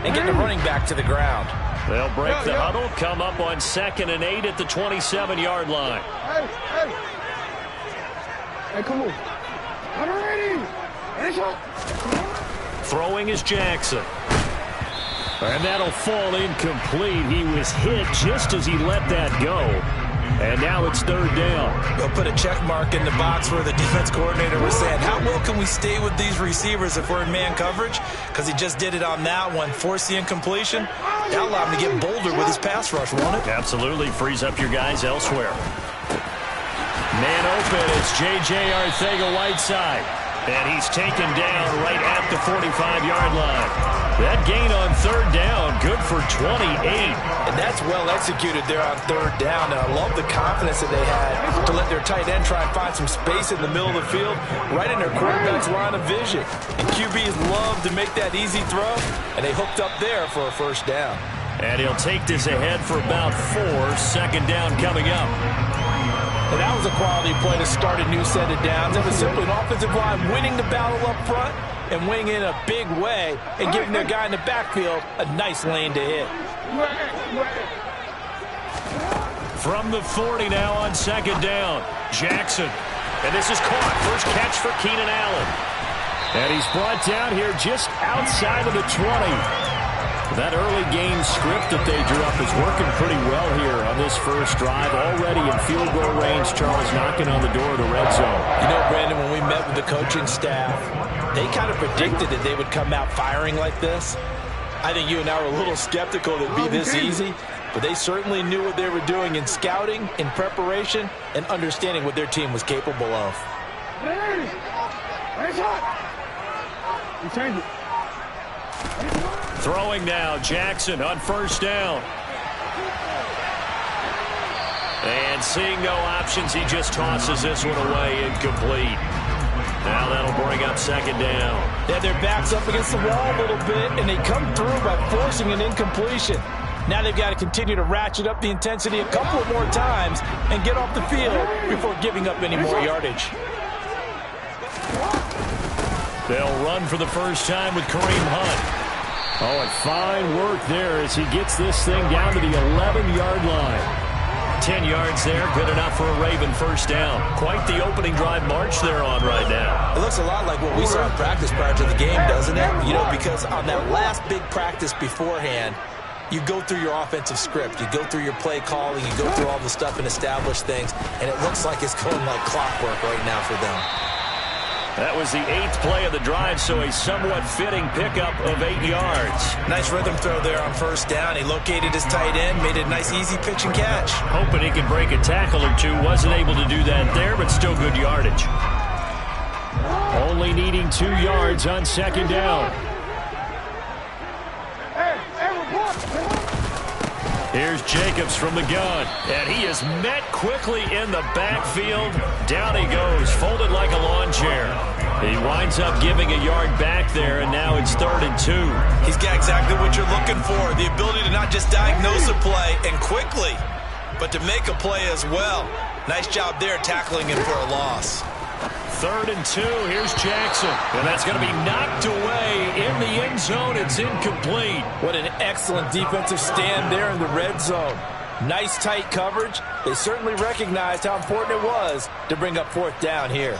and get the running back to the ground. They'll break the huddle, come up on 2nd and 8 at the 27-yard line. Hey, come on. Throwing is Jackson. And that'll fall incomplete. He was hit just as he let that go. And now it's 3rd down. They'll put a check mark in the box where the defense coordinator was saying, how well can we stay with these receivers if we're in man coverage? Because he just did it on that one. Force the incompletion. That'll allow him to get bolder with his pass rush, won't it? Absolutely. Frees up your guys elsewhere. Man open. It's J.J. Arcega-Whiteside. And he's taken down right at the 45-yard line. That gain on 3rd down, good for 28. And that's well executed there on 3rd down. And I love the confidence that they had to let their tight end try and find some space in the middle of the field, right in their quarterback's line of vision. And QBs love to make that easy throw, and they hooked up there for a 1st down. And he'll take this ahead for about 4. 2nd down coming up. And that was a quality play to start a new set of downs. It was simply an offensive line winning the battle up front and winning in a big way and giving their guy in the backfield a nice lane to hit. From the 40 now on 2nd down. Jackson. And this is caught. First catch for Keenan Allen. And he's brought down here just outside of the 20. That early game script that they drew up is working pretty well here on this first drive. Already in field goal range, Charles, knocking on the door of the red zone. You know, Brandon, when we met with the coaching staff, they kind of predicted that they would come out firing like this. I think you and I were a little skeptical that it'd be this easy, but they certainly knew what they were doing in scouting, in preparation, and understanding what their team was capable of. Throwing now, Jackson on 1st down. And seeing no options, he just tosses this one away, incomplete. Now that'll bring up 2nd down. They had their backs up against the wall a little bit, and they come through by forcing an incompletion. Now they've got to continue to ratchet up the intensity a couple of more times and get off the field before giving up any more yardage. They'll run for the first time with Kareem Hunt. Oh, and fine work there as he gets this thing down to the 11-yard line. 10 yards there, good enough for a Raven 1st down. Quite the opening drive march they're on right now. It looks a lot like what we saw in practice prior to the game, doesn't it? You know, because on that last big practice beforehand, you go through your offensive script. You go through your play calling. You go through all the stuff and establish things, and it looks like it's going like clockwork right now for them. That was the 8th play of the drive, so a somewhat fitting pickup of 8 yards. Nice rhythm throw there on 1st down. He located his tight end, made a nice easy pitch and catch. Hoping he could break a tackle or two. Wasn't able to do that there, but still good yardage. Only needing 2 yards on 2nd down. Here's Jacobs from the gun, and he is met quickly in the backfield. Down he goes, folded like a lawn chair. He winds up giving a yard back there, and now it's 3rd and 2. He's got exactly what you're looking for, the ability to not just diagnose a play and quickly, but to make a play as well. Nice job there tackling him for a loss. 3rd and 2, here's Jackson. And that's going to be knocked away in the end zone. It's incomplete. What an excellent defensive stand there in the red zone. Nice tight coverage. They certainly recognized how important it was to bring up 4th down here.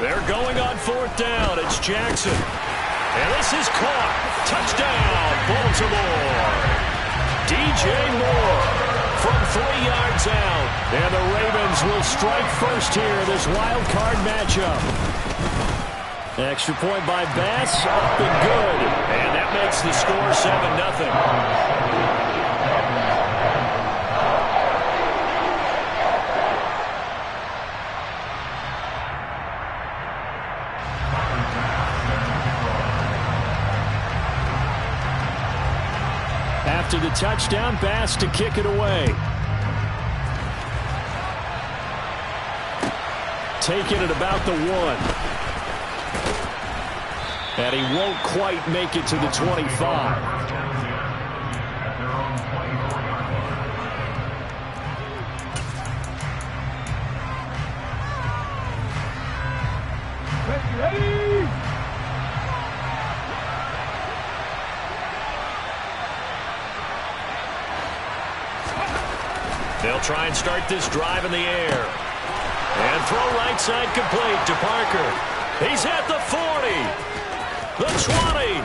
They're going on 4th down. It's Jackson. And this is caught. Touchdown, Baltimore. DJ Moore from 3 yards out. And the Ravens will strike first here, this wild card matchup. Extra point by Bass, up and good. And that makes the score 7-0. After the touchdown, Bass to kick it away. Taking it about the 1. And he won't quite make it to the 25. They'll try and start this drive in the air. And throw right side complete to Parker. He's at the 40, the 20.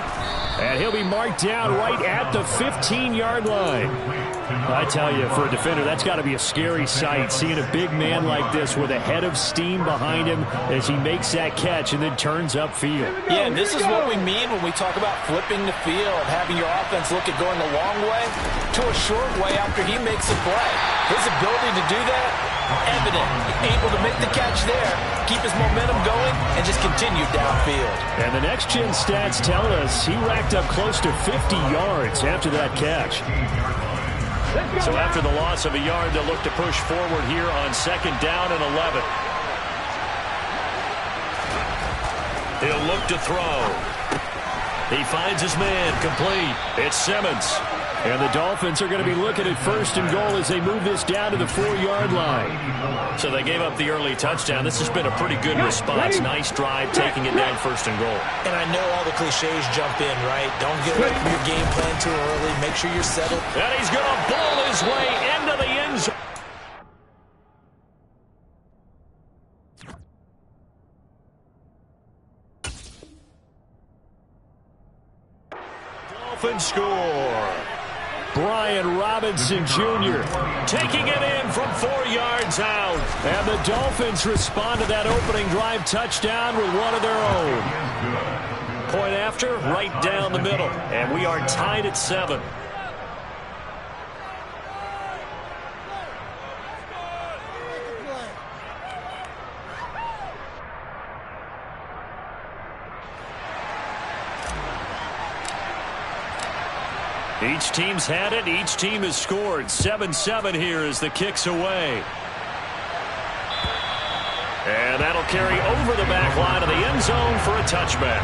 And he'll be marked down right at the 15-yard line. I tell you, for a defender, that's got to be a scary sight, seeing a big man like this with a head of steam behind him as he makes that catch and then turns upfield. Yeah, and this is what we mean when we talk about flipping the field, having your offense look at going a long way to a short way after he makes a play. His ability to do that, evident. Able to make the catch there, keep his momentum going, and just continue downfield. And the next-gen stats tell us he racked up close to 50 yards after that catch. So after the loss of a yard, they'll look to push forward here on 2nd down and 11. He'll look to throw. He finds his man complete. It's Simmons. And the Dolphins are going to be looking at 1st and goal as they move this down to the 4-yard line. So they gave up the early touchdown. This has been a pretty good response. Nice drive, taking it down 1st and goal. And I know all the cliches jump in, right? Don't get away from your game plan too early. Make sure you're settled. And he's going to bowl his way into the end zone. Dolphins score. Brian Robinson Jr. taking it in from 4 yards out. And the Dolphins respond to that opening drive touchdown with one of their own. Point after, right down the middle. And we are tied at 7. Each team's had it. Each team has scored. 7-7 here as the kick's away. And that'll carry over the back line of the end zone for a touchback.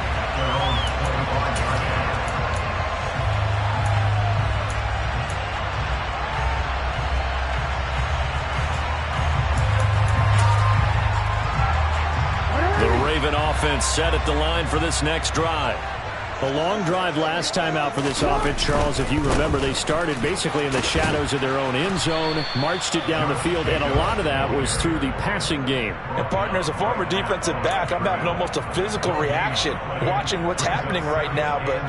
The Raven offense set at the line for this next drive. A long drive last time out for this offense, Charles. If you remember, they started basically in the shadows of their own end zone, marched it down the field, and a lot of that was through the passing game. And, partner, as a former defensive back, I'm having almost a physical reaction watching what's happening right now. But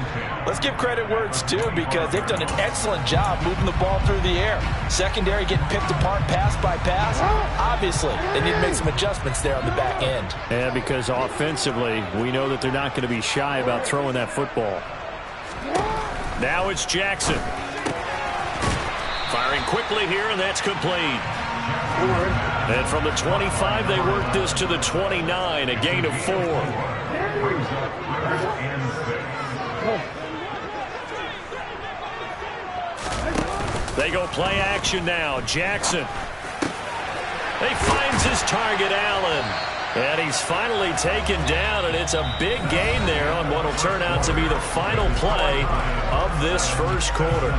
let's give credit where it's due, because they've done an excellent job moving the ball through the air. Secondary getting picked apart pass by pass. Obviously, they need to make some adjustments there on the back end. And because offensively, we know that they're not going to be shy about throwing that football. Now it's Jackson. Firing quickly here, and that's complete. And from the 25, they work this to the 29, a gain of 4. They go play action now. Jackson. He finds his target, Allen. And he's finally taken down, and it's a big gain there on what will turn out to be the final play of this first quarter.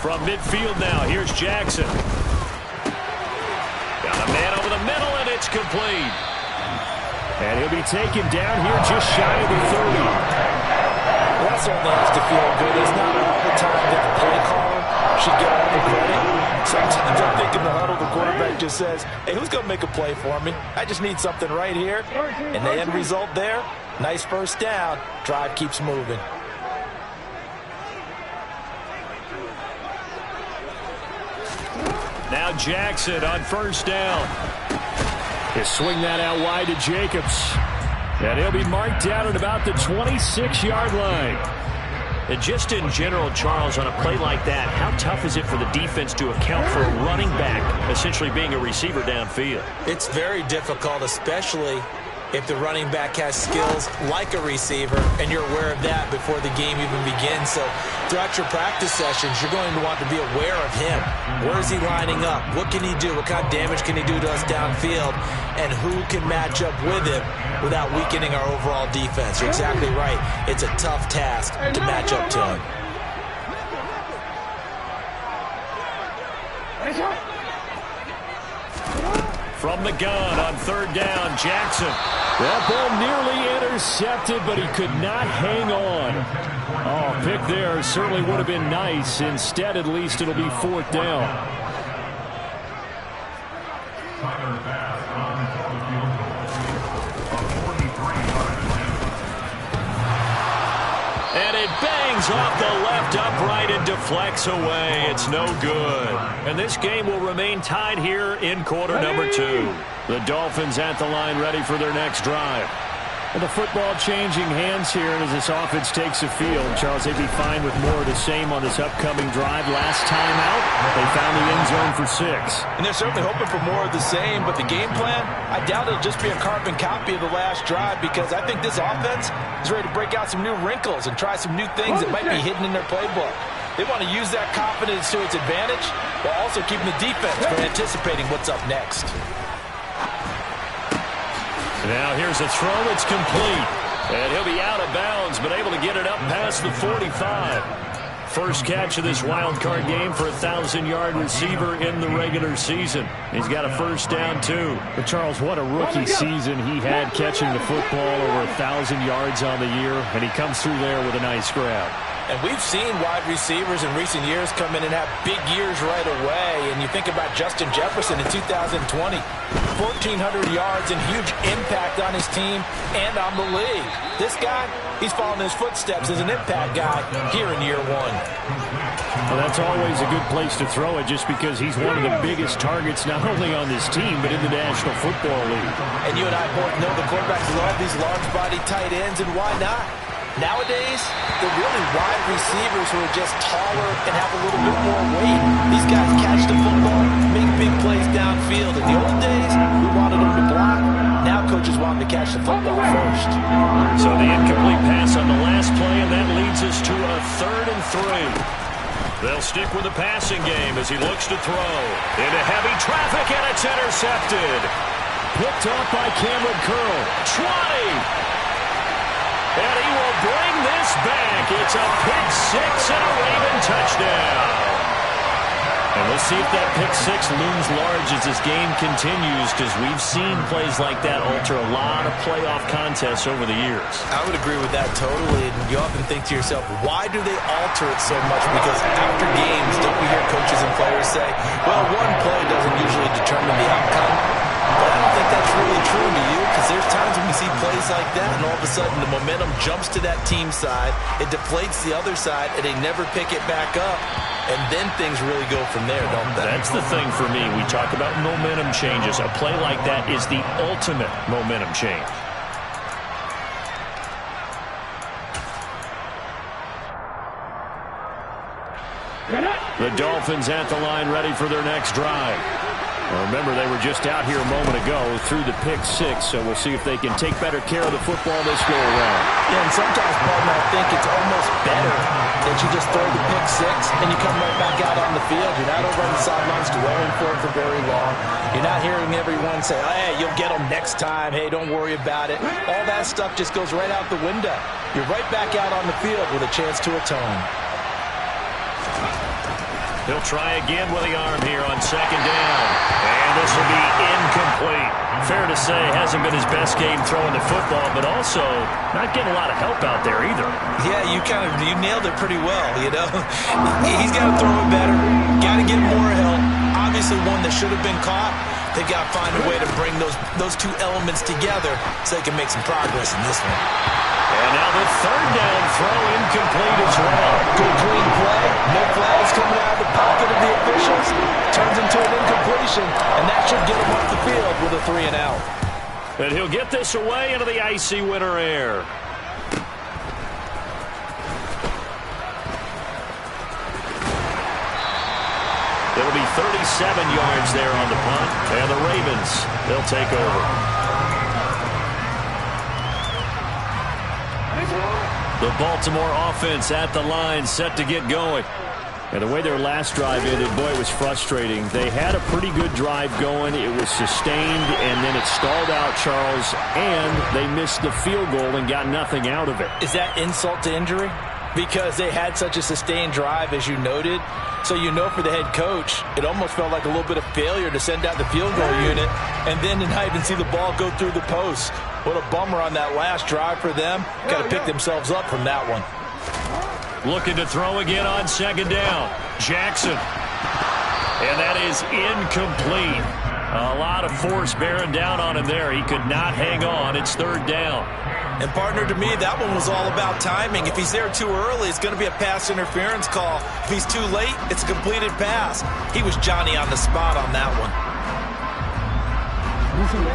From midfield now, here's Jackson. Got a man over the middle, and it's complete. And he'll be taken down here just shy of the 30. Well, that certainly has to feel good. It's not all the time that the play caller should get all the credit. Sometimes I think in the huddle, the quarterback just says, hey, who's going to make a play for me? I just need something right here. And the end result there, nice first down. Drive keeps moving. Now Jackson on first down. He'll swing that out wide to Jacobs. And he'll be marked down at about the 26-yard line. And just in general, Charles, on a play like that, how tough is it for the defense to account for a running back essentially being a receiver downfield? It's very difficult, especially if the running back has skills like a receiver, and you're aware of that before the game even begins. So throughout your practice sessions, you're going to want to be aware of him. Where is he lining up? What can he do? What kind of damage can he do to us downfield? And who can match up with him without weakening our overall defense? You're exactly right. It's a tough task to match up to him. From the gun on third down, Jackson. That ball nearly intercepted, but he could not hang on. Oh, pick there certainly would have been nice. Instead, at least it'll be fourth down. And it bangs off the left upright and deflects away. It's no good. And this game will remain tied here in quarter number 2. The Dolphins at the line, ready for their next drive. And the football changing hands here as this offense takes the field. Charles, they'd be fine with more of the same on this upcoming drive. Last time out, they found the end zone for 6. And they're certainly hoping for more of the same, but the game plan, I doubt it'll just be a carbon copy of the last drive, because I think this offense is ready to break out some new wrinkles and try some new things that might be hidden in their playbook. They want to use that confidence to its advantage while also keeping the defense from anticipating what's up next. Now here's a throw. It's complete. And he'll be out of bounds, but able to get it up past the 45. First catch of this wild card game for a 1,000-yard receiver in the regular season. He's got a first down, too. But, Charles, what a rookie season he had catching the football, over 1,000 yards on the year, and he comes through there with a nice grab. And we've seen wide receivers in recent years come in and have big years right away. And you think about Justin Jefferson in 2020, 1,400 yards and huge impact on his team and on the league. This guy, he's following his footsteps as an impact guy here in year 1. Well, that's always a good place to throw it, just because he's one of the biggest targets not only on this team but in the National Football League. And you and I both know the quarterbacks love these large-body tight ends, and why not? Nowadays, they're really wide receivers who are just taller and have a little bit more weight. These guys catch the football, make big plays downfield. In the old days, we wanted them to block. Now coaches want them to catch the football first. So the incomplete pass on the last play, and that leads us to a 3rd and 3. They'll stick with the passing game as he looks to throw. Into heavy traffic, and it's intercepted. Picked off by Cameron Curl. 20! And he will bring this back. It's a pick 6 and a Raven touchdown. And we'll see if that pick 6 looms large as this game continues, because we've seen plays like that alter a lot of playoff contests over the years. I would agree with that totally. And you often think to yourself, why do they alter it so much? Because after games, don't we hear coaches and players say, well, one play doesn't usually determine the outcome. But I don't think that's really true to you, because there's times when we see plays like that, and all of a sudden the momentum jumps to that team side, it deflates the other side, and they never pick it back up. And then things really go from there, don't they? That's the thing for me. We talk about momentum changes. A play like that is the ultimate momentum change. The Dolphins at the line, ready for their next drive. Well, remember, they were just out here a moment ago through the pick 6, so we'll see if they can take better care of the football this go around. Yeah, and sometimes, partner, I think it's almost better that you just throw the pick 6 and you come right back out on the field. You're not over on the sidelines dwelling for it for very long. You're not hearing everyone say, oh, hey, you'll get them next time. Hey, don't worry about it. All that stuff just goes right out the window. You're right back out on the field with a chance to atone. He'll try again with the arm here on 2nd down. And this will be incomplete. Fair to say, hasn't been his best game throwing the football, but also not getting a lot of help out there either. Yeah, you nailed it pretty well, you know. He's got to throw it better. Got to get more help. Obviously one that should have been caught. They've got to find a way to bring those two elements together so they can make some progress in this one. And now the 3rd down throw incomplete as well. Good clean play. No flags coming out of the pocket of the officials. Turns into an incompletion, and that should get him off the field with a 3 and out. And he'll get this away into the icy winter air. It'll be 37 yards there on the punt. And the Ravens, they'll take over. The Baltimore offense at the line, set to get going. And the way their last drive ended, boy, it was frustrating. They had a pretty good drive going. It was sustained, and then it stalled out, Charles, and they missed the field goal and got nothing out of it. Is that insult to injury? Because they had such a sustained drive, as you noted. So you know for the head coach, it almost felt like a little bit of failure to send out the field goal unit and then to not even see the ball go through the post. What a bummer on that last drive for them. Got to pick themselves up from that one. Looking to throw again on second down. Jackson. And that is incomplete. A lot of force bearing down on him there. He could not hang on. It's third down. And, partner, to me, that one was all about timing. If he's there too early, it's going to be a pass interference call. If he's too late, it's a completed pass. He was Johnny on the spot on that one.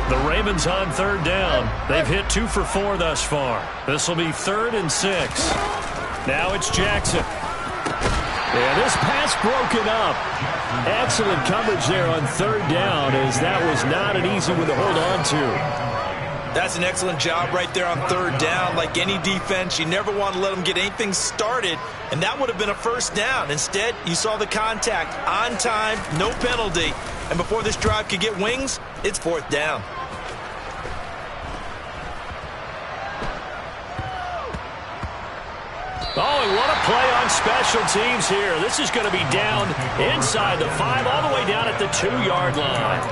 The Ravens on third down. They've hit 2 for 4 thus far. This will be 3rd and 6. Now it's Jackson. Yeah, this pass broken up. Excellent coverage there on third down, as that was not an easy one to hold on to. That's an excellent job right there on third down. Like any defense, you never want to let them get anything started, and that would have been a first down. Instead, you saw the contact on time, no penalty, and before this drive could get wings, it's 4th down. Oh, and what a play on special teams here. This is going to be down inside the 5, all the way down at the 2-yard line.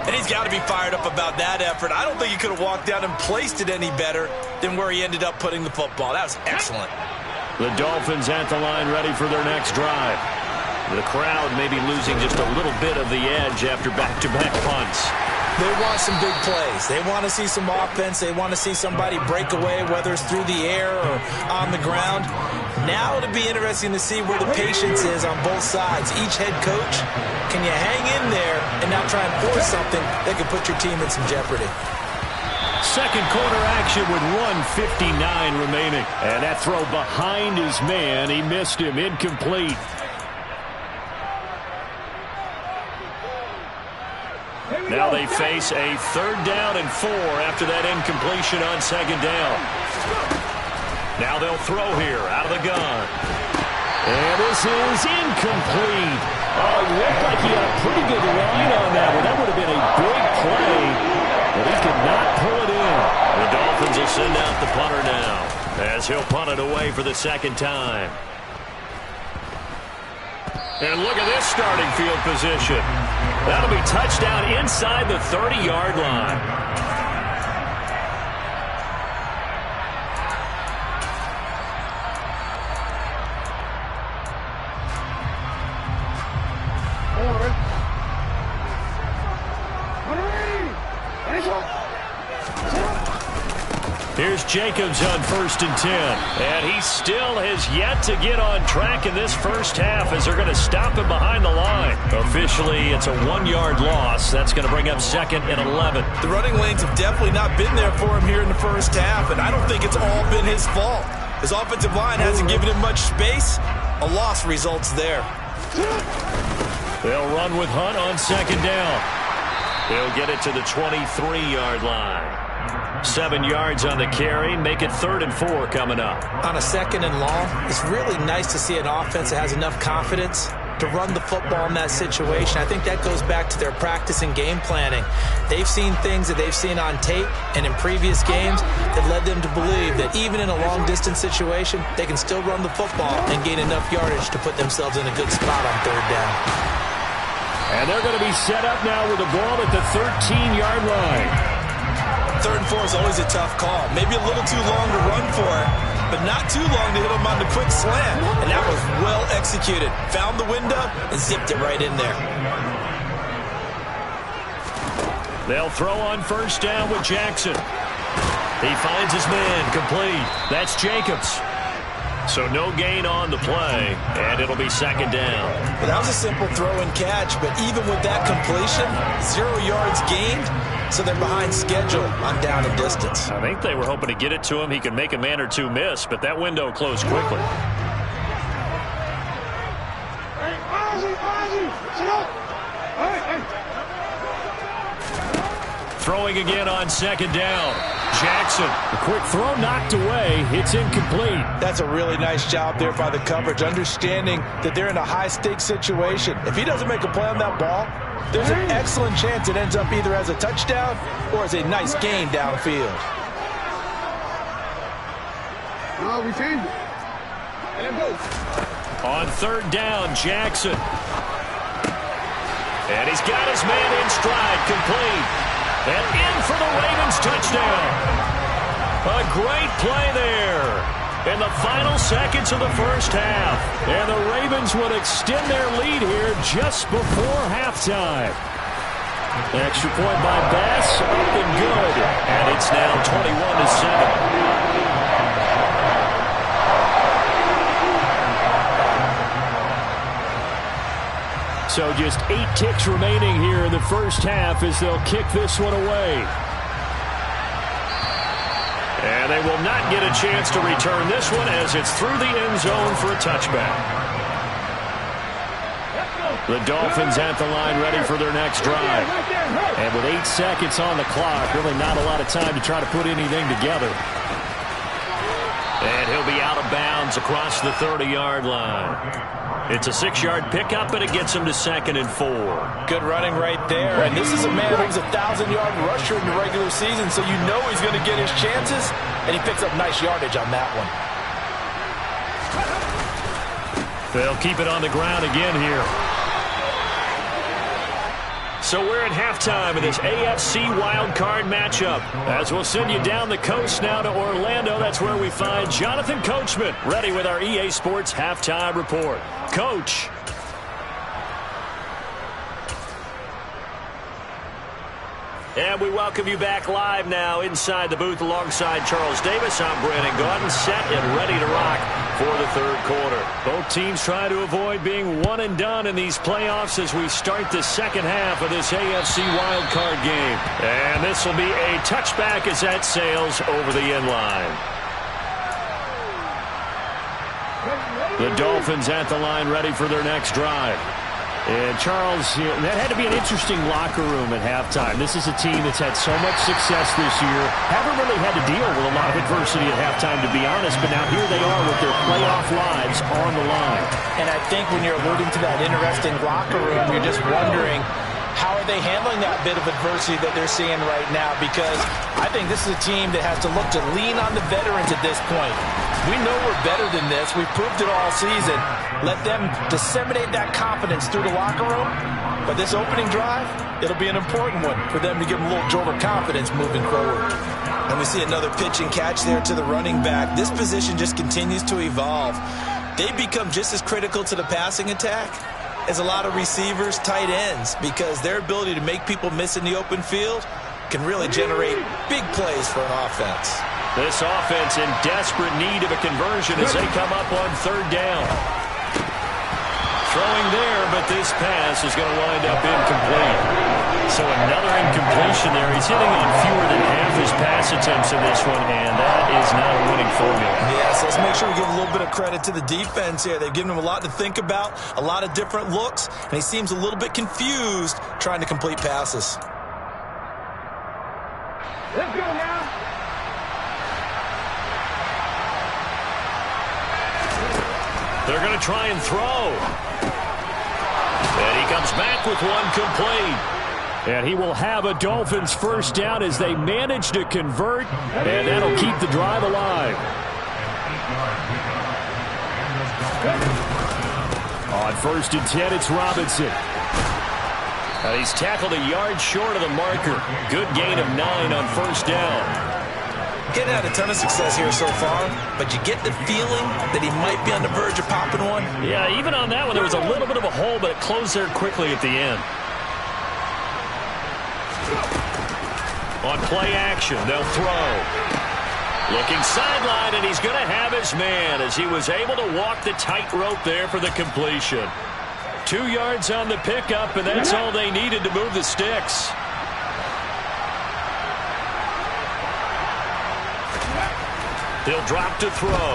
And he's got to be fired up about that effort. I don't think he could have walked down and placed it any better than where he ended up putting the football. That was excellent. The Dolphins at the line, ready for their next drive. The crowd may be losing just a little bit of the edge after back-to-back punts. They want some big plays. They want to see some offense. They want to see somebody break away, whether it's through the air or on the ground. Now it'll be interesting to see where the patience is on both sides. Each head coach, can you hang in there and not try and force something that could put your team in some jeopardy? Second quarter action with 1:59 remaining. And that throw behind his man, he missed him, incomplete. Now they face a 3rd down and 4 after that incompletion on second down. Now they'll throw here out of the gun. And this is incomplete. Oh, it looked like he had a pretty good line on that one. That would have been a big play, but he could not pull it in. The Dolphins will send out the punter now, as he'll punt it away for the second time. And look at this starting field position. That'll be touchdown inside the 30-yard line. Here's Jacobs on 1st and 10. And he still has yet to get on track in this first half as they're going to stop him behind the line. Officially, it's a 1-yard loss. That's going to bring up 2nd and 11. The running lanes have definitely not been there for him here in the first half, and I don't think it's all been his fault. His offensive line hasn't given him much space. A loss results there. They'll run with Hunt on second down. He'll get it to the 23-yard line. 7 yards on the carry, make it 3rd and 4 coming up. On a 2nd and long, it's really nice to see an offense that has enough confidence to run the football in that situation. I think that goes back to their practice and game planning. They've seen things that they've seen on tape and in previous games that led them to believe that even in a long-distance situation, they can still run the football and gain enough yardage to put themselves in a good spot on 3rd down. And they're going to be set up now with the ball at the 13-yard line. 3rd and 4 is always a tough call. Maybe a little too long to run for it, but not too long to hit him on the quick slant. And that was well executed. Found the window and zipped it right in there. They'll throw on 1st down with Jackson. He finds his man complete. That's Jacobs. So no gain on the play, and it'll be 2nd down. Well, that was a simple throw and catch, but even with that completion, 0 yards gained, so they're behind schedule on down and distance. I think they were hoping to get it to him. He could make a man or two miss, but that window closed quickly. Throwing again on 2nd down. Jackson. The quick throw knocked away. It's incomplete. That's a really nice job there by the coverage, understanding that they're in a high-stakes situation. If he doesn't make a play on that ball, there's an excellent chance it ends up either as a touchdown or as a nice gain downfield. No, we changed it. And go. On third down, Jackson. And he's got his man in stride, complete. And in for the Ravens touchdown. A great play there in the final seconds of the first half. And the Ravens would extend their lead here just before halftime. Extra point by Bass, up and good. And it's now 21-7. So just 8 ticks remaining here in the first half as they'll kick this one away. And they will not get a chance to return this one as it's through the end zone for a touchback. The Dolphins at the line ready for their next drive. And with 8 seconds on the clock, really not a lot of time to try to put anything together. And he'll be out of bounds across the 30-yard line. It's a 6-yard pickup, and it gets him to 2nd and 4. Good running right there. And this is a man who's a 1,000-yard rusher in the regular season, so you know he's going to get his chances, and he picks up nice yardage on that one. They'll keep it on the ground again here. So we're at halftime of this AFC wildcard matchup. As we'll send you down the coast now to Orlando, that's where we find Jonathan Coachman, ready with our EA Sports halftime report. Coach. And we welcome you back live now inside the booth alongside Charles Davis. I'm Brandon Gaudin, set and ready to rock for the third quarter. Both teams try to avoid being one and done in these playoffs as we start the second half of this AFC wildcard game. And this will be a touchback as that sails over the end line. The Dolphins at the line ready for their next drive. And Charles, that had to be an interesting locker room at halftime. This is a team that's had so much success this year. Haven't really had to deal with a lot of adversity at halftime, to be honest. But now here they are with their playoff lives on the line. And I think when you're alluding to that interesting locker room, you're just wondering, how are they handling that bit of adversity that they're seeing right now? Because I think this is a team that has to look to lean on the veterans at this point. We know we're better than this. We've proved it all season. Let them disseminate that confidence through the locker room. But this opening drive, it'll be an important one for them to give them a little jolt of confidence moving forward. And we see another pitch and catch there to the running back. This position just continues to evolve. They become just as critical to the passing attack as a lot of receivers, tight ends, because their ability to make people miss in the open field can really generate big plays for an offense. This offense in desperate need of a conversion as they come up on third down. Throwing there, but this pass is going to wind up incomplete. So another incompletion there. He's hitting on fewer than half his pass attempts in this one, and that is not a winning formula. Yes, let's make sure we give a little bit of credit to the defense here. They've given him a lot to think about, a lot of different looks, and he seems a little bit confused trying to complete passes. Let's go now. They're going to try and throw. And he comes back with one complete. And he will have a Dolphins first down as they manage to convert, and that'll keep the drive alive. On 1st and 10, it's Robinson. And he's tackled a yard short of the marker. Good gain of 9 on first down. Getting had a ton of success here so far, but you get the feeling that he might be on the verge of popping one. Yeah, even on that one, there was a little bit of a hole, but it closed there quickly at the end. On play action, they'll throw. Looking sideline, and he's going to have his man as he was able to walk the tightrope there for the completion. 2 yards on the pickup, and that's all they needed to move the sticks. They'll drop to throw.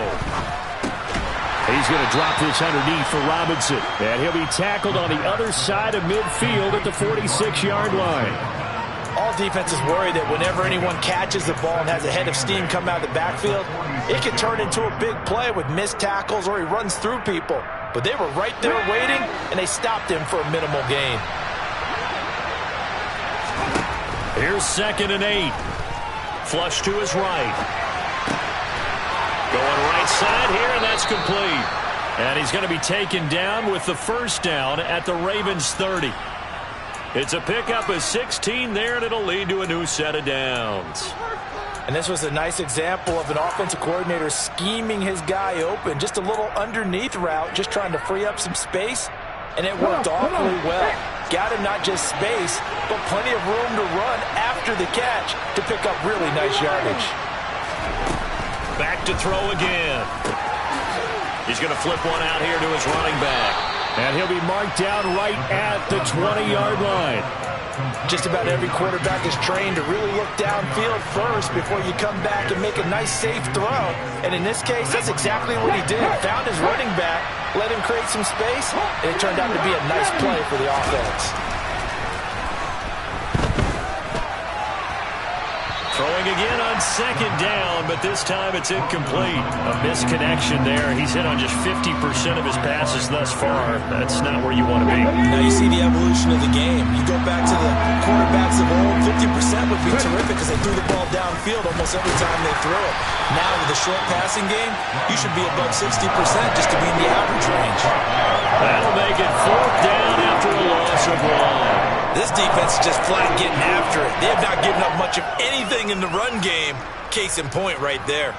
He's going to drop this underneath for Robinson. And he'll be tackled on the other side of midfield at the 46-yard line. All defenses worry that whenever anyone catches the ball and has a head of steam come out of the backfield, it can turn into a big play with missed tackles or he runs through people. But they were right there waiting, and they stopped him for a minimal gain. Here's 2nd and 8. Flush to his right. Going right side here, and that's complete. And he's going to be taken down with the first down at the Ravens' 30. It's a pickup of 16 there, and it'll lead to a new set of downs. And this was a nice example of an offensive coordinator scheming his guy open. Just a little underneath route, just trying to free up some space, and it worked awfully well. Got him not just space, but plenty of room to run after the catch to pick up really nice yardage. Back to throw again. He's going to flip one out here to his running back. And he'll be marked down right at the 20-yard line. Just about every quarterback is trained to really look downfield first before you come back and make a nice, safe throw. And in this case, that's exactly what he did. Found his running back, let him create some space, and it turned out to be a nice play for the offense. Throwing again on 2nd down, but this time it's incomplete. A misconnection there. He's hit on just 50% of his passes thus far. That's not where you want to be. Now you see the evolution of the game. You go back to the quarterbacks of old, 50% would be terrific because they threw the ball downfield almost every time they threw it. Now with the short passing game, you should be above 60% just to be in the average range. That'll make it 4th down after a loss of 1. This defense is just flat getting after it. They have not given up much of anything in the run game. Case in point right there.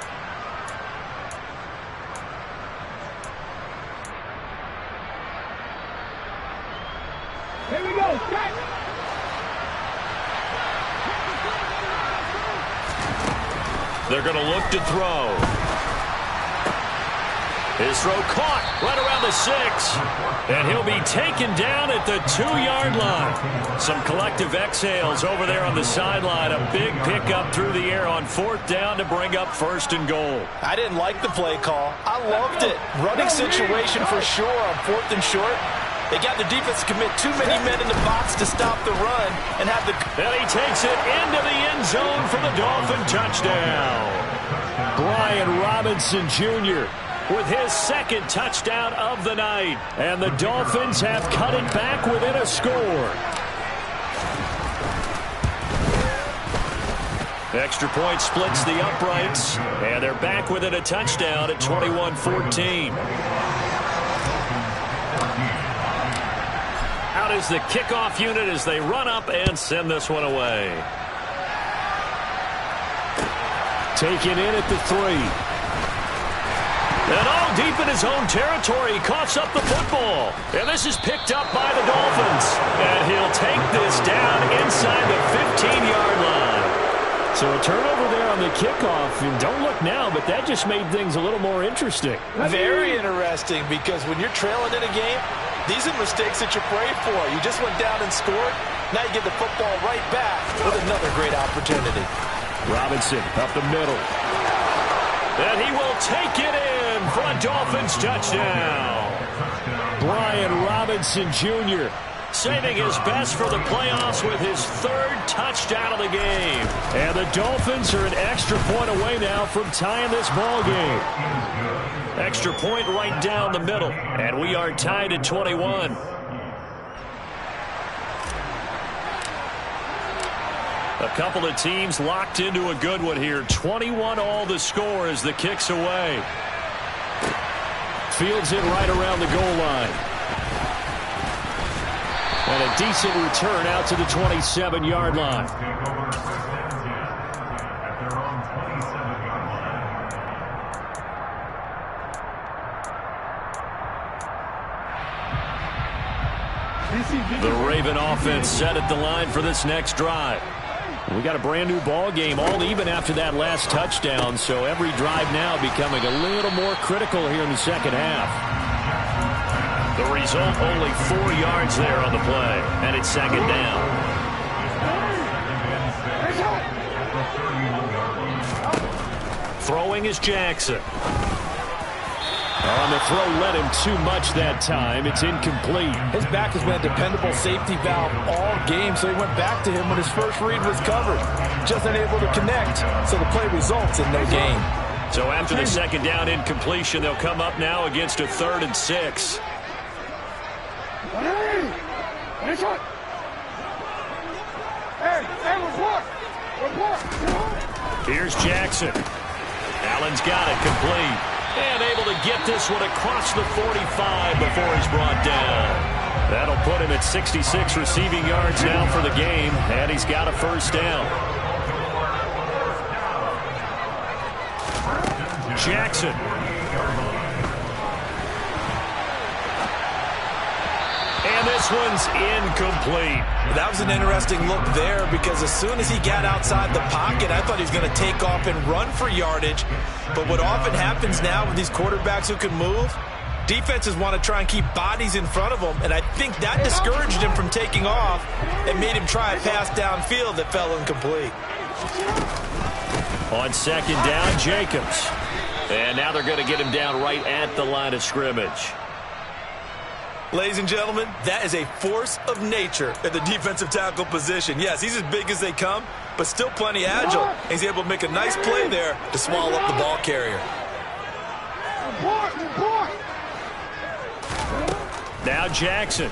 Here we go. They're going to look to throw. His throw caught right around the 6. And he'll be taken down at the 2-yard line. Some collective exhales over there on the sideline. A big pickup through the air on 4th down to bring up 1st and goal. I didn't like the play call. I loved it. Running situation for sure on 4th and short. They got the defense to commit too many men in the box to stop the run and have the... And he takes it into the end zone for the Dolphin touchdown. Brian Robinson Jr. with his 2nd touchdown of the night. And the Dolphins have cut it back within a score. Extra point splits the uprights. And they're back within a touchdown at 21-14. Out is the kickoff unit as they run up and send this one away. Taken in at the 3. And all deep in his own territory, he coughs up the football. And this is picked up by the Dolphins. And he'll take this down inside the 15-yard line. So a turnover there on the kickoff. And don't look now, but that just made things a little more interesting. Very interesting, because when you're trailing in a game, these are mistakes that you pray for. You just went down and scored. Now you get the football right back with another great opportunity. Robinson up the middle. And he will take it in for a Dolphins touchdown. Brian Robinson Jr. saving his best for the playoffs with his 3rd touchdown of the game. And the Dolphins are an extra point away now from tying this ball game. Extra point right down the middle. And we are tied at 21. A couple of teams locked into a good one here. 21 all the score as the kick's away. Fields it right around the goal line. And a decent return out to the 27-yard line. The Raven offense set at the line for this next drive. We got a brand new ball game, all even after that last touchdown, so every drive now becoming a little more critical here in the second half. The result, only 4 yards there on the play, and it's 2nd down. Throwing is Jackson. On the throw, led him too much that time. It's incomplete. His back has been a dependable safety valve all game, so he went back to him when his first read was covered. Just unable to connect, so the play results in no gain. So after the second down incompletion, they'll come up now against a 3rd and 6. Here's Jackson. Allen's got it complete. And able to get this one across the 45 before he's brought down. That'll put him at 66 receiving yards now for the game, and he's got a first down. Jackson. And this one's incomplete. That was an interesting look there because as soon as he got outside the pocket, I thought he was going to take off and run for yardage. But what often happens now with these quarterbacks who can move, defenses want to try and keep bodies in front of them, and I think that discouraged him from taking off and made him try a pass downfield that fell incomplete. On second down, Jacobs. And now they're going to get him down right at the line of scrimmage. Ladies and gentlemen, that is a force of nature at the defensive tackle position. Yes, he's as big as they come, but still plenty agile. And he's able to make a nice play there to swallow up the ball carrier. Now Jackson.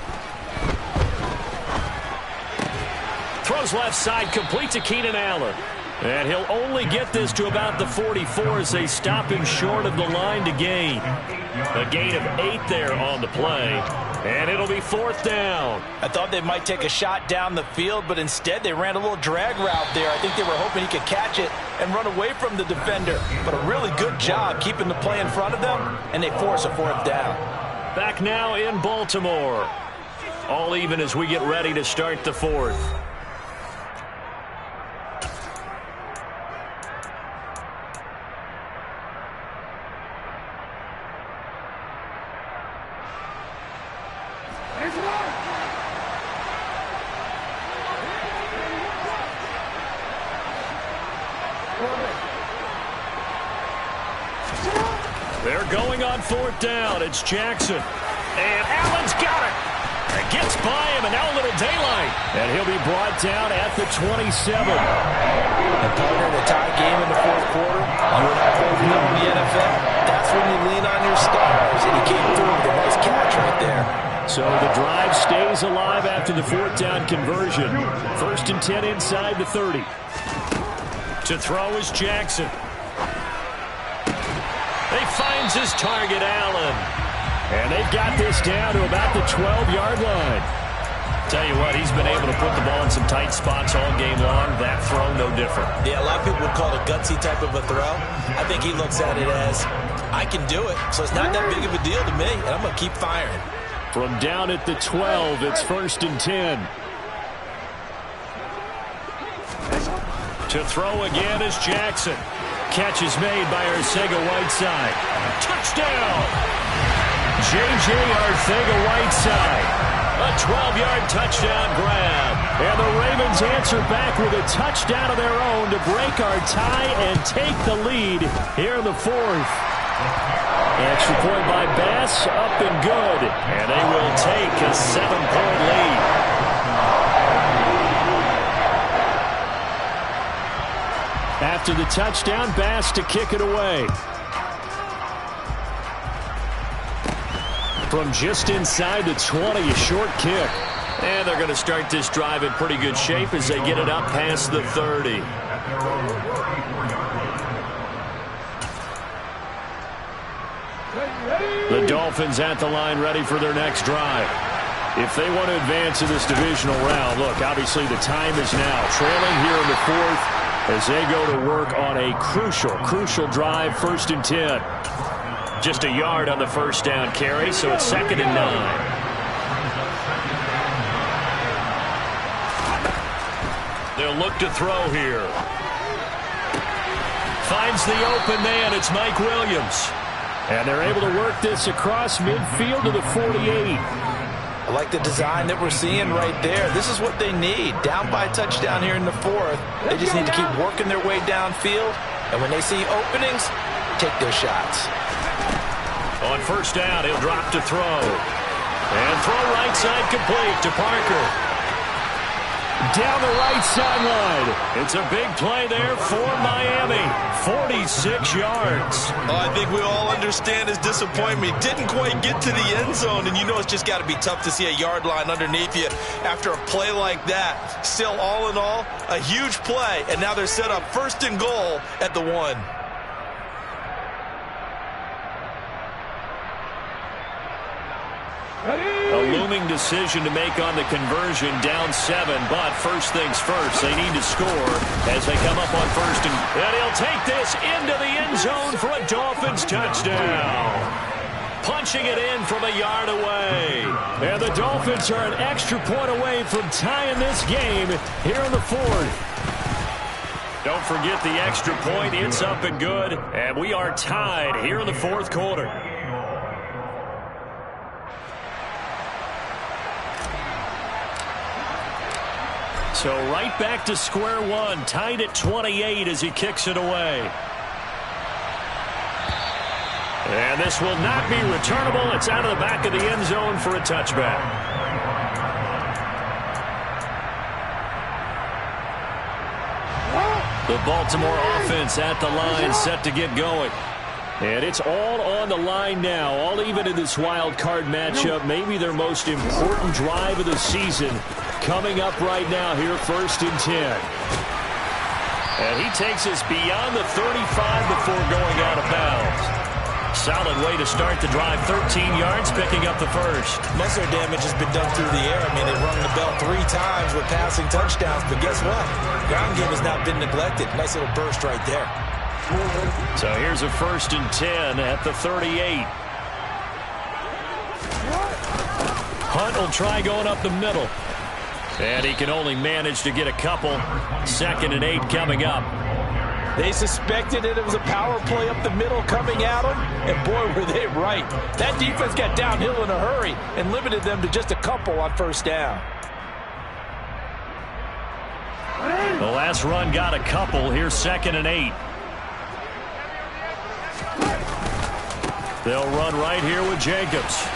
Throws left side, complete to Keenan Allen. And he'll only get this to about the 44 as they stop him short of the line to gain. A gain of 8 there on the play. And it'll be 4th down. I thought they might take a shot down the field, but instead they ran a little drag route there. I think they were hoping he could catch it and run away from the defender. But a really good job keeping the play in front of them, and they force a 4th down. Back now in Baltimore. All even as we get ready to start the 4th. They're going on 4th down. It's Jackson. And Allen's got it. It gets by him, and now a little daylight. And he'll be brought down at the 27. And partner, the tie game in the 4th quarter, you and I both know in the NFL, that's when you lean on your stars. And he came through with a nice catch right there. So the drive stays alive after the 4th down conversion. 1st and 10 inside the 30. To throw is Jackson. He finds his target, Allen. And they've got this down to about the 12-yard line. Tell you what, he's been able to put the ball in some tight spots all game long. That throw, no different. Yeah, a lot of people would call it a gutsy type of a throw. I think he looks at it as, I can do it, so it's not that big of a deal to me, and I'm going to keep firing. From down at the 12, it's 1st and 10. To throw again is Jackson. Catch is made by Arcega-Whiteside. Touchdown! J.J. Arcega-Whiteside. A 12-yard touchdown grab. And the Ravens answer back with a touchdown of their own to break our tie and take the lead here in the 4th. Extra point by Bass, up and good. And they will take a 7-point lead. After the touchdown, Bass to kick it away. From just inside the 20, a short kick. And they're going to start this drive in pretty good shape as they get it up past the 30. The Dolphins at the line ready for their next drive. If they want to advance in this divisional round, look, obviously the time is now. Trailing here in the 4th as they go to work on a crucial drive, 1st and 10. Just a yard on the 1st down carry, so it's 2nd and 9. They'll look to throw here. Finds the open man. It's Mike Williams. And they're able to work this across midfield to the 48. I like the design that we're seeing right there. This is what they need. Down by a touchdown here in the 4th. They just need to keep working their way downfield. And when they see openings, take those shots. On On first down, he'll drop to throw. And throw right side complete to Parker. Down the right sideline. It's a big play there for Miami. 46 yards. I think we all understand his disappointment. Didn't quite get to the end zone, and you know it's just got to be tough to see a yard line underneath you after a play like that. Still, all in all, a huge play, and now they're set up 1st and goal at the 1. A looming decision to make on the conversion, down 7, but first things first, they need to score as they come up on 1st and he'll take this into the end zone for a Dolphins touchdown. Punching it in from a yard away. And the Dolphins are an extra point away from tying this game here in the 4th. Don't forget the extra point. It's up and good, and we are tied here in the 4th quarter. So right back to square one, tied at 28 as he kicks it away. And this will not be returnable. It's out of the back of the end zone for a touchback. The Baltimore offense at the line, set to get going. And it's all on the line now, all even in this wild card matchup. Maybe their most important drive of the season coming up right now here, 1st and 10. And he takes us beyond the 35 before going out of bounds. Solid way to start the drive, 13 yards, picking up the first. Most of their damage has been done through the air. I mean, they've rung the bell 3 times with passing touchdowns, but guess what? Ground game has not been neglected. Nice little burst right there. So here's a 1st and 10 at the 38. Hunt will try going up the middle. And he can only manage to get a couple. 2nd and 8 coming up. They suspected it was a power play up the middle coming at them, and boy, were they right. That defense got downhill in a hurry and limited them to just a couple on 1st down. The last run got a couple. Here's 2nd and 8. They'll run right here with Jacobs.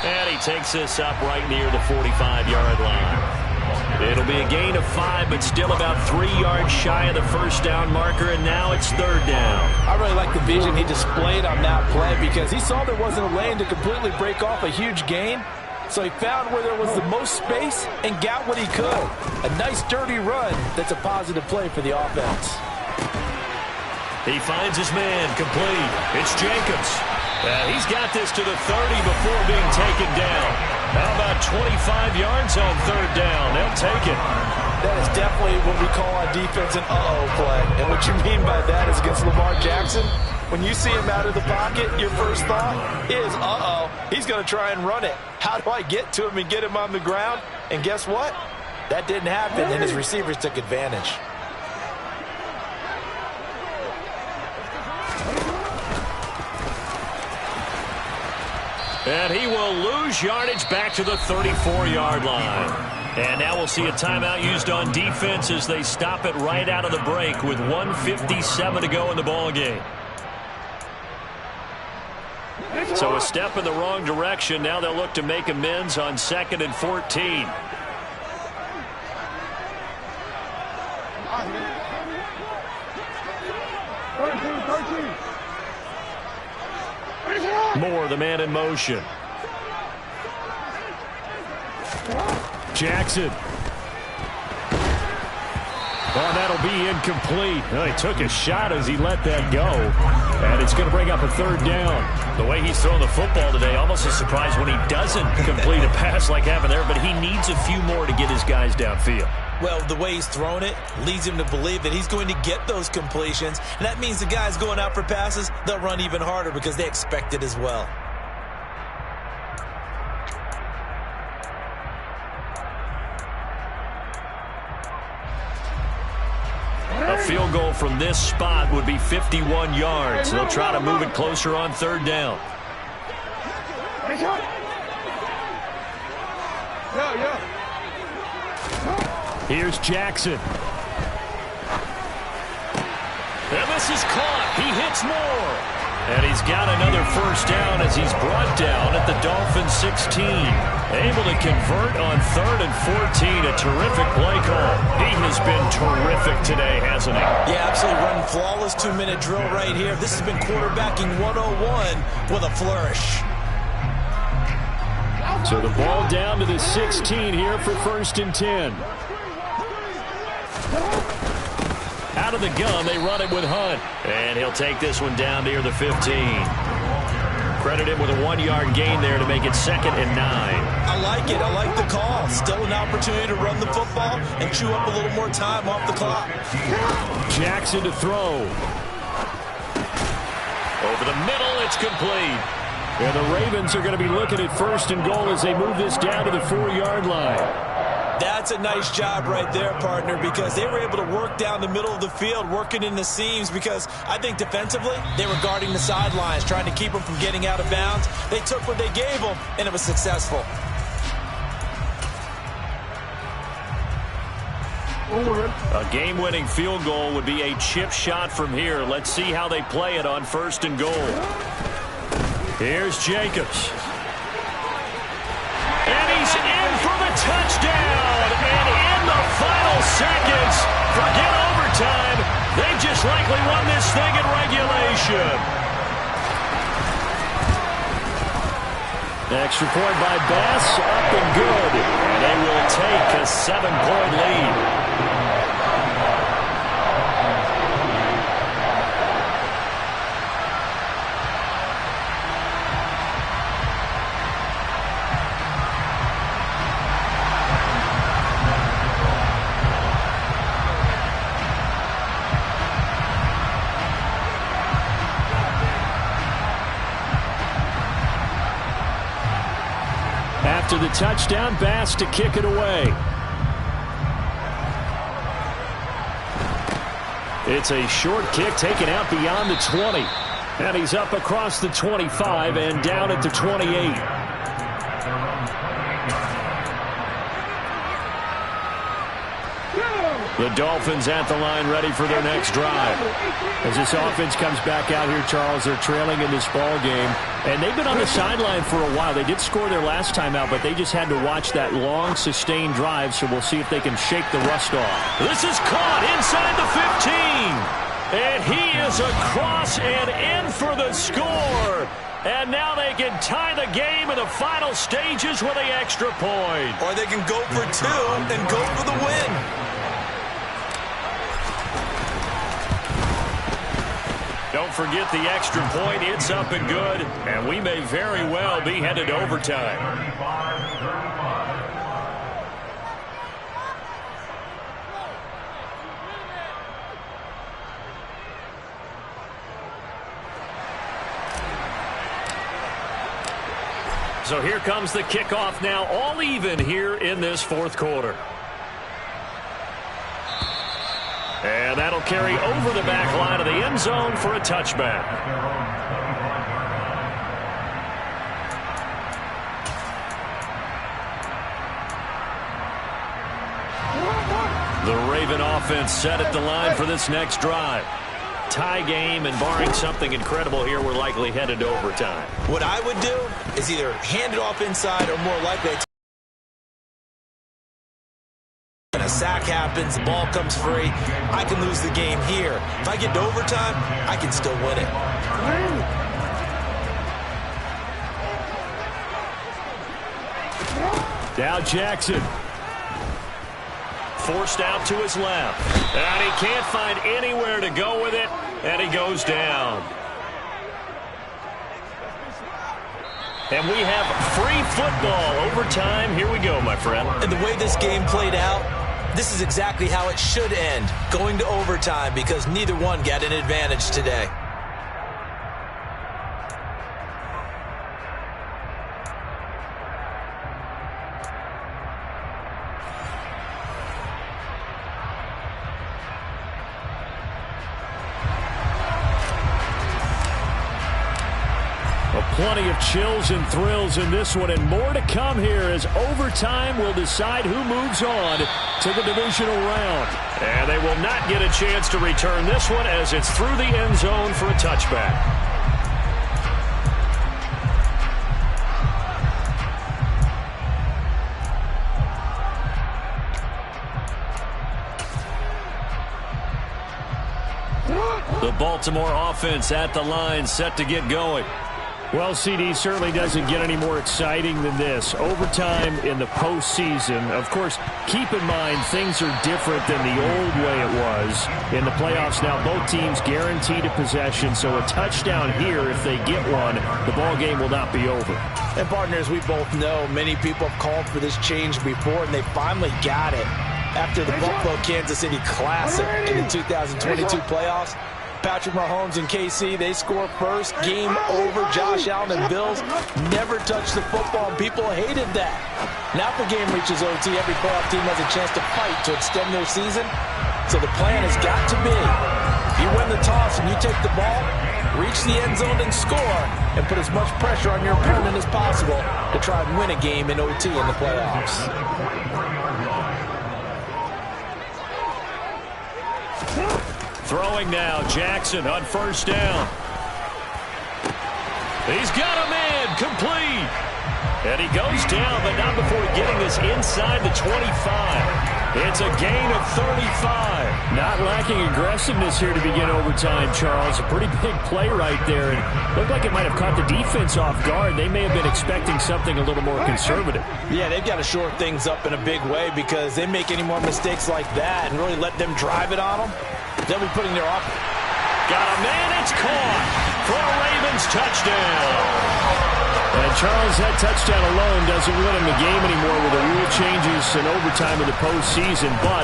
And he takes this up right near the 45-yard line. It'll be a gain of 5, but still about 3 yards shy of the 1st down marker, and now it's 3rd down. I really like the vision he displayed on that play because he saw there wasn't a lane to completely break off a huge gain. So he found where there was the most space and got what he could. A nice, dirty run that's a positive play for the offense. He finds his man complete. It's Jacobs. He's got this to the 30 before being taken down. How about 25 yards on 3rd down? They'll take it. That is definitely what we call on defense an uh-oh play. And what you mean by that is against Lamar Jackson, when you see him out of the pocket, your first thought is, uh-oh, he's going to try and run it. How do I get to him and get him on the ground? And guess what? That didn't happen, and his receivers took advantage. And he will lose yardage back to the 34-yard line. And now we'll see a timeout used on defense as they stop it right out of the break with 1:57 to go in the ballgame. So a step in the wrong direction. Now they'll look to make amends on 2nd and 14. Moore, the man in motion. Jackson. Oh, that'll be incomplete. Well, he took a shot as he let that go. And it's going to bring up a 3rd down. The way he's throwing the football today, almost a surprise when he doesn't complete a pass like happened there, but he needs a few more to get his guys downfield. Well, the way he's thrown it leads him to believe that he's going to get those completions. And that means the guys going out for passes, they'll run even harder because they expect it as well. A field goal from this spot would be 51 yards. They'll try to move it closer on 3rd down. Here's Jackson. And this is caught. He hits Moore. And he's got another first down as he's brought down at the Dolphins 16. Able to convert on 3rd and 14. A terrific play call. He has been terrific today, hasn't he? Yeah, absolutely running flawless 2-minute drill right here. This has been quarterbacking 101 with a flourish. So the ball down to the 16 here for 1st and 10. Out of the gun, they run it with Hunt. And he'll take this one down near the 15. Credit him with a 1-yard gain there to make it 2nd and 9. I like it. I like the call. Still an opportunity to run the football and chew up a little more time off the clock. Jackson to throw. Over the middle, it's complete. And the Ravens are going to be looking at 1st and goal as they move this down to the 4-yard line. That's a nice job right there, partner, because they were able to work down the middle of the field, working in the seams, because I think defensively they were guarding the sidelines, trying to keep them from getting out of bounds. They took what they gave them, and it was successful. A game-winning field goal would be a chip shot from here. Let's see how they play it on 1st and goal. Here's Jacobs. And he's in for the touchdown. And in the final seconds, forget overtime. They just likely won this thing in regulation. Extra point by Bass, up and good. And they will take a 7-point lead. After the touchdown, Bass to kick it away. It's a short kick taken out beyond the 20. And he's up across the 25 and down at the 28. The Dolphins at the line ready for their next drive. As this offense comes back out here, Charles, they're trailing in this ball game. And they've been on the sideline for a while. They did score their last time out, but they just had to watch that long, sustained drive. So we'll see if they can shake the rust off. This is caught inside the 15. And he is across and in for the score. And now they can tie the game in the final stages with an extra point. Or they can go for 2 and go for the win. Don't forget the extra point. It's up and good. And we may very well be headed to overtime. So here comes the kickoff now, all even here in this 4th quarter. And that'll carry over the back line of the end zone for a touchback. The Raven offense set at the line for this next drive. Tie game, and barring something incredible here, we're likely headed to overtime. What I would do is either hand it off inside or more likely a sack happens, the ball comes free, I can lose the game here. If I get to overtime, I can still win it. Now Jackson. Forced out to his left. And he can't find anywhere to go with it, and he goes down. And we have free football. Overtime. Here we go, my friend. And the way this game played out, this is exactly how it should end, going to overtime, because neither one got an advantage today. Plenty of chills and thrills in this one, and more to come here as overtime will decide who moves on to the divisional round. And they will not get a chance to return this one as it's through the end zone for a touchback. The Baltimore offense at the line, set to get going. Well, CD, certainly doesn't get any more exciting than this. Overtime in the postseason. Of course, keep in mind things are different than the old way it was. In the playoffs now, both teams guaranteed a possession, so a touchdown here, if they get one, the ball game will not be over. And partners, we both know many people have called for this change before, and they finally got it. After the Buffalo-Kansas City Classic in the 2022 playoffs, Patrick Mahomes and KC, they score first. Game over. Josh Allen and Bills never touched the football, and people hated that. Now if the game reaches OT, every playoff team has a chance to fight to extend their season. So the plan has got to be, if you win the toss and you take the ball, reach the end zone and score, and put as much pressure on your opponent as possible to try and win a game in OT in the playoffs. Throwing now, Jackson on first down. He's got a man, complete. And he goes down, but not before getting this inside the 25. It's a gain of 35. Not lacking aggressiveness here to begin overtime, Charles. A pretty big play right there. And looked like it might have caught the defense off guard. They may have been expecting something a little more conservative. Yeah, they've got to shore things up in a big way, because they make any more mistakes like that and really let them drive it on them, they'll be putting their offense. Got a man, it's caught for a Ravens touchdown. And Charles, that touchdown alone doesn't win him the game anymore with the rule changes in overtime in the postseason, but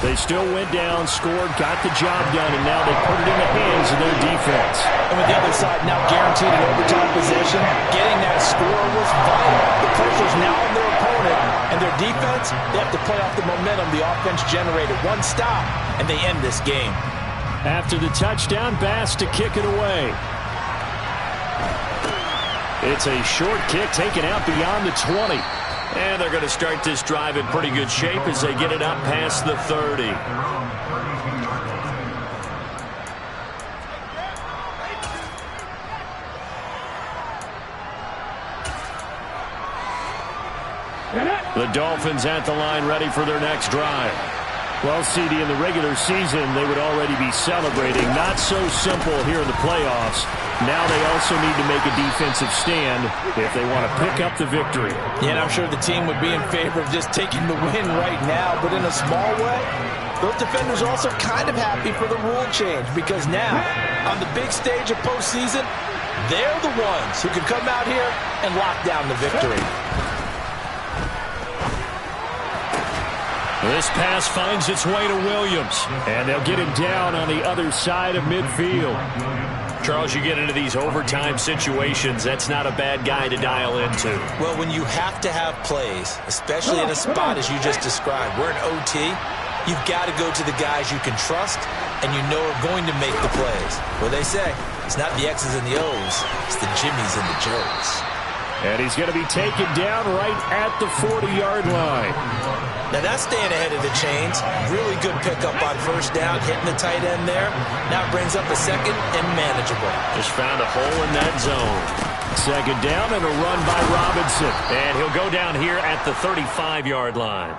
they still went down, scored, got the job done, and now they put it in the hands of their defense. And with the other side now guaranteed an overtime possession, getting that score was vital. The pressure's now on their opponent, and their defense, they have to play off the momentum the offense generated. One stop, and they end this game. After the touchdown, Bass to kick it away. It's a short kick taken out beyond the 20. And they're going to start this drive in pretty good shape as they get it up past the 30. The Dolphins at the line, ready for their next drive. Well, CD, in the regular season, they would already be celebrating. Not so simple here in the playoffs. Now they also need to make a defensive stand if they want to pick up the victory. Yeah, and I'm sure the team would be in favor of just taking the win right now, but in a small way, those defenders are also kind of happy for the rule change, because now, on the big stage of postseason, they're the ones who can come out here and lock down the victory. This pass finds its way to Williams. And they'll get him down on the other side of midfield. Charles, you get into these overtime situations, that's not a bad guy to dial into. Well, when you have to have plays, especially in a spot as you just described, we're in OT, you've got to go to the guys you can trust and you know are going to make the plays. Well, they say, it's not the X's and the O's, it's the Jimmies and the Joes. And he's going to be taken down right at the 40-yard line. Now that's staying ahead of the chains. Really good pickup on first down, hitting the tight end there. Now it brings up a second and manageable. Just found a hole in that zone. Second down and a run by Robinson. And he'll go down here at the 35-yard line.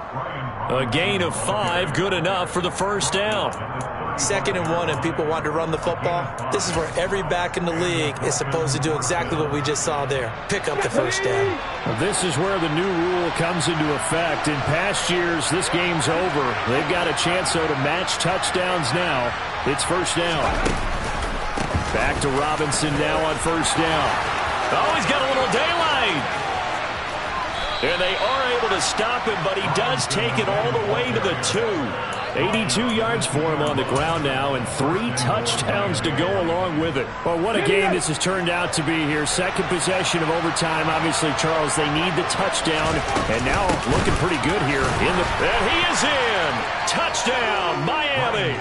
A gain of 5, good enough for the first down. 2nd and 1 and people want to run the football. This is where every back in the league is supposed to do exactly what we just saw there. Pick up the first down. Well, this is where the new rule comes into effect. In past years, this game's over. They've got a chance, though, to match touchdowns now. It's first down. Back to Robinson now on first down. Oh, he's got a little daylight. And they are able to stop him, but he does take it all the way to the 2. 82 yards for him on the ground now, and 3 touchdowns to go along with it. Well, what a game this has turned out to be here. Second possession of overtime. Obviously, Charles, they need the touchdown, and now looking pretty good here. And he is in. Touchdown, Miami.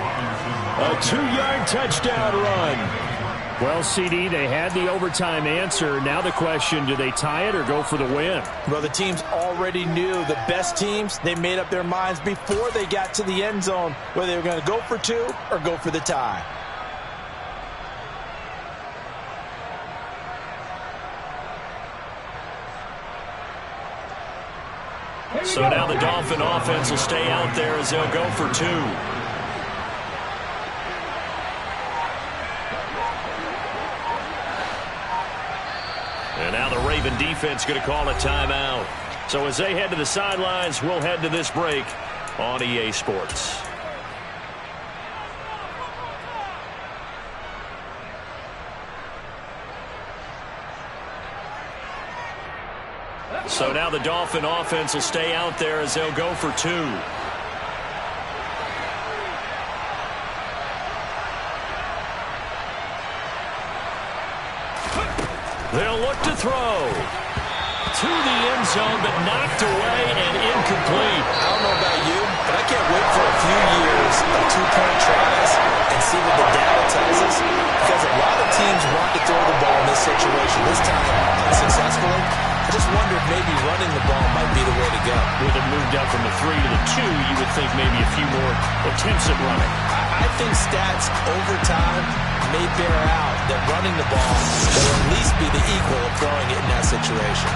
A 2-yard touchdown run. Well, CD, they had the overtime answer. Now the question, do they tie it or go for the win? Well, the teams already knew. The best teams, they made up their minds before they got to the end zone whether they were going to go for 2 or go for the tie. So now the Dolphin offense will stay out there as they'll go for 2. uneven defense going to call a timeout. So as they head to the sidelines, we'll head to this break on EA Sports. So now the Dolphin offense will stay out there as they'll go for 2. They'll look to throw. To the end zone, but knocked away and incomplete. I don't know about you, but I can't wait for a few years of two-point tries and see what the data tells us, because a lot of teams want to throw the ball in this situation. This time, unsuccessfully. I just wonder if maybe running the ball might be the way to go. With it moved up from the 3 to the 2, you would think maybe a few more attempts at running. I think stats over time may bear out that running the ball will at least be the equal of throwing it in that situation.